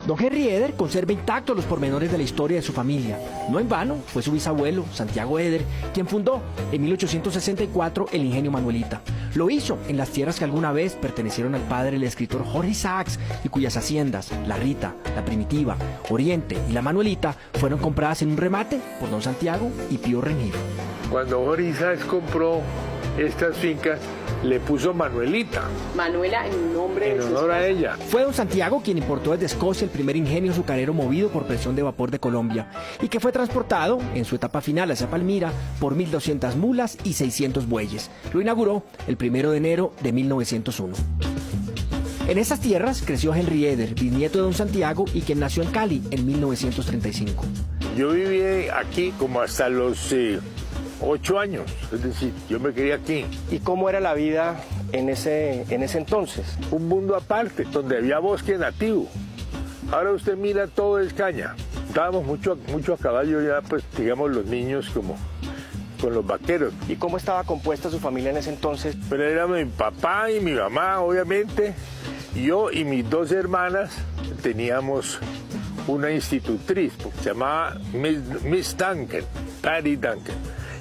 Don Henry Eder conserva intactos los pormenores de la historia de su familia. No en vano, fue su bisabuelo, Santiago Eder, quien fundó en 1864 el Ingenio Manuelita. Lo hizo en las tierras que alguna vez pertenecieron al padre del escritor Jorge Isaacs y cuyas haciendas, La Rita, La Primitiva, Oriente y La Manuelita, fueron compradas en un remate por don Santiago y Pío Rengifo. Cuando Jorge Isaacs compró estas fincas, le puso Manuelita. Manuela en nombre en honor a ella. Fue don Santiago quien importó desde Escocia el primer ingenio azucarero movido por presión de vapor de Colombia y que fue transportado en su etapa final hacia Palmira por 1.200 mulas y 600 bueyes. Lo inauguró el 1 de enero de 1901. En estas tierras creció Henry Eder, bisnieto de don Santiago y quien nació en Cali en 1935. Yo viví aquí como hasta los 8 años, es decir, yo me crié aquí. ¿Y cómo era la vida en ese entonces? Un mundo aparte, donde había bosque nativo. Ahora usted mira, todo es caña. Estábamos mucho a caballo ya, pues digamos los niños como con los vaqueros. ¿Y cómo estaba compuesta su familia en ese entonces? Pero era mi papá y mi mamá, obviamente. Yo y mis 2 hermanas teníamos una institutriz, se llamaba Miss Duncan, Patty Duncan.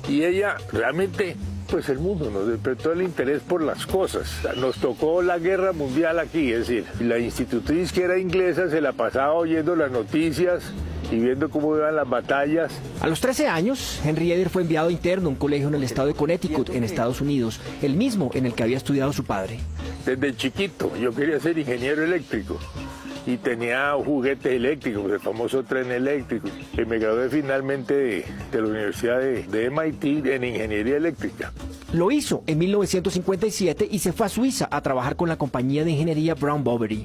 Y ella realmente, pues el mundo nos despertó el interés por las cosas. Nos tocó la guerra mundial aquí, es decir, la institutriz que era inglesa se la pasaba oyendo las noticias y viendo cómo iban las batallas. A los 13 años, Henry Eder fue enviado interno a un colegio en el estado de Connecticut, en Estados Unidos, el mismo en el que había estudiado su padre. Desde chiquito yo quería ser ingeniero eléctrico y tenía juguetes eléctricos, el famoso tren eléctrico. Y me gradué finalmente de la Universidad de MIT en Ingeniería Eléctrica. Lo hizo en 1957 y se fue a Suiza a trabajar con la compañía de ingeniería Brown Boveri.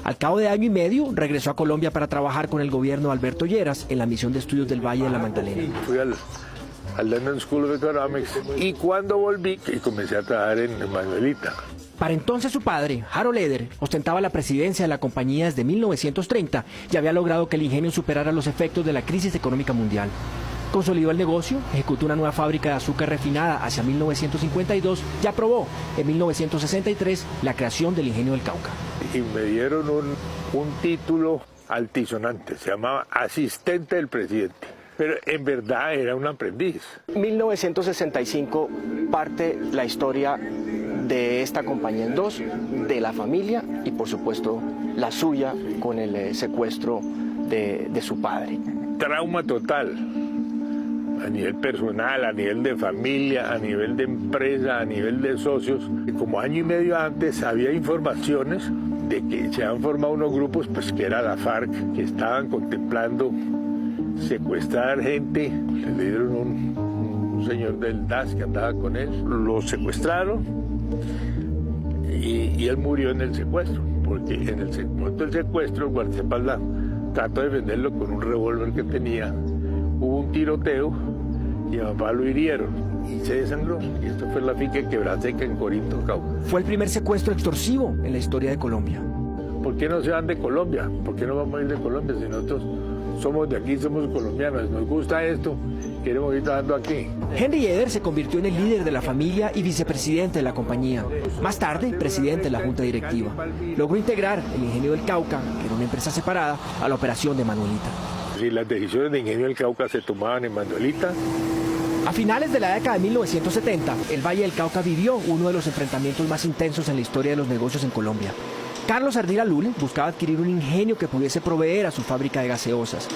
Al cabo de año y medio regresó a Colombia para trabajar con el gobierno de Alberto Lleras en la misión de estudios del Valle de la Magdalena. Fui al London School of Economics y cuando volví comencé a trabajar en Manuelita. Para entonces su padre, Harold Eder, ostentaba la presidencia de la compañía desde 1930 y había logrado que el ingenio superara los efectos de la crisis económica mundial. Consolidó el negocio, ejecutó una nueva fábrica de azúcar refinada hacia 1952 y aprobó en 1963 la creación del Ingenio del Cauca. Y me dieron un título altisonante, se llamaba asistente del presidente. Pero en verdad era un aprendiz. 1965 parte la historia de esta compañía en dos, de la familia y por supuesto la suya con el secuestro de su padre. Trauma total, a nivel personal, a nivel de familia, a nivel de empresa, a nivel de socios. Como año y medio antes había informaciones de que se han formado unos grupos, pues que era la FARC, que estaban contemplando secuestrar gente. Le dieron un señor del DAS que andaba con él, lo secuestraron y él murió en el secuestro, porque en el momento del secuestro el guardaespaldas trató de venderlo con un revólver que tenía, hubo un tiroteo y a mi papá lo hirieron y se desangró. Y esto fue la finca de Quebraseca en Corinto, Cauca. Fue el primer secuestro extorsivo en la historia de Colombia. ¿Por qué no se van de Colombia? ¿Por qué no vamos a ir de Colombia si nosotros somos de aquí, somos colombianos, nos gusta esto, queremos ir trabajando aquí? Henry Eder se convirtió en el líder de la familia y vicepresidente de la compañía. Más tarde, presidente de la junta directiva. Logró integrar el Ingenio del Cauca, que era una empresa separada, a la operación de Manuelita. Si las decisiones de Ingenio del Cauca se tomaban en Manuelita. A finales de la década de 1970, el Valle del Cauca vivió uno de los enfrentamientos más intensos en la historia de los negocios en Colombia. Carlos Ardila Lule buscaba adquirir un ingenio que pudiese proveer a su fábrica de gaseosas.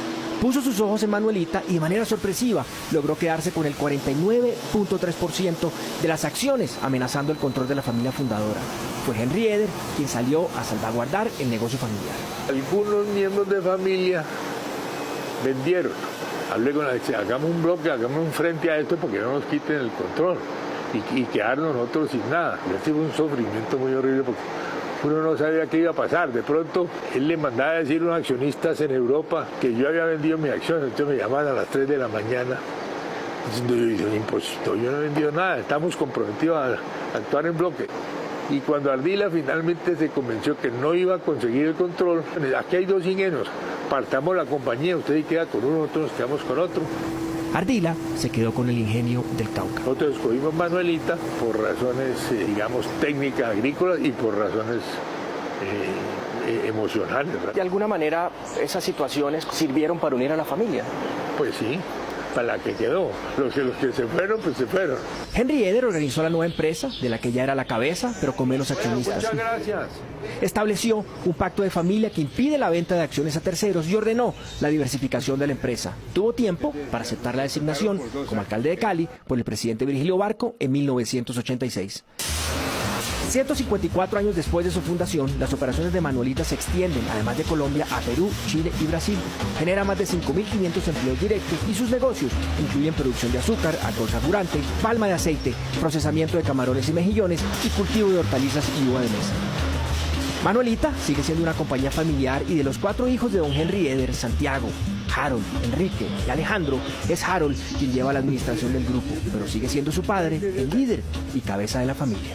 Puso sus ojos en Manuelita y de manera sorpresiva logró quedarse con el 49.3% de las acciones, amenazando el control de la familia fundadora. Fue Henry Eder quien salió a salvaguardar el negocio familiar. Algunos miembros de familia vendieron. Hablé con la gente, hagamos un bloque, hagamos un frente a esto porque no nos quiten el control y quedarnos nosotros sin nada. Y fue un sufrimiento muy horrible porque uno no sabía qué iba a pasar. De pronto, él le mandaba a decir a unos accionistas en Europa que yo había vendido mi acción. Entonces me llamaban a las 3 de la mañana diciendo, imposible, yo no he vendido nada, estamos comprometidos a actuar en bloque. Y cuando Ardila finalmente se convenció que no iba a conseguir el control, aquí hay 2 ingenios, partamos la compañía, usted queda con uno, nosotros nos quedamos con otro. Ardila se quedó con el Ingenio del Cauca. Nosotros escogimos Manuelita por razones, digamos, técnicas agrícolas y por razones emocionales. De alguna manera, esas situaciones sirvieron para unir a la familia. Pues sí, para la que quedó. Los que se fueron, pues se fueron. Henry Eder organizó la nueva empresa, de la que ya era la cabeza, pero con menos accionistas. Muchas gracias. Estableció un pacto de familia que impide la venta de acciones a terceros y ordenó la diversificación de la empresa. Tuvo tiempo para aceptar la designación como alcalde de Cali por el presidente Virgilio Barco en 1986. 154 años después de su fundación, las operaciones de Manuelita se extienden, además de Colombia, a Perú, Chile y Brasil. Genera más de 5.500 empleos directos y sus negocios incluyen producción de azúcar, alcohol carburante, palma de aceite, procesamiento de camarones y mejillones y cultivo de hortalizas y uva de mesa. Manuelita sigue siendo una compañía familiar y de los 4 hijos de don Henry Eder, Santiago, Harold, Enrique y Alejandro, es Harold quien lleva la administración del grupo, pero sigue siendo su padre, el líder y cabeza de la familia.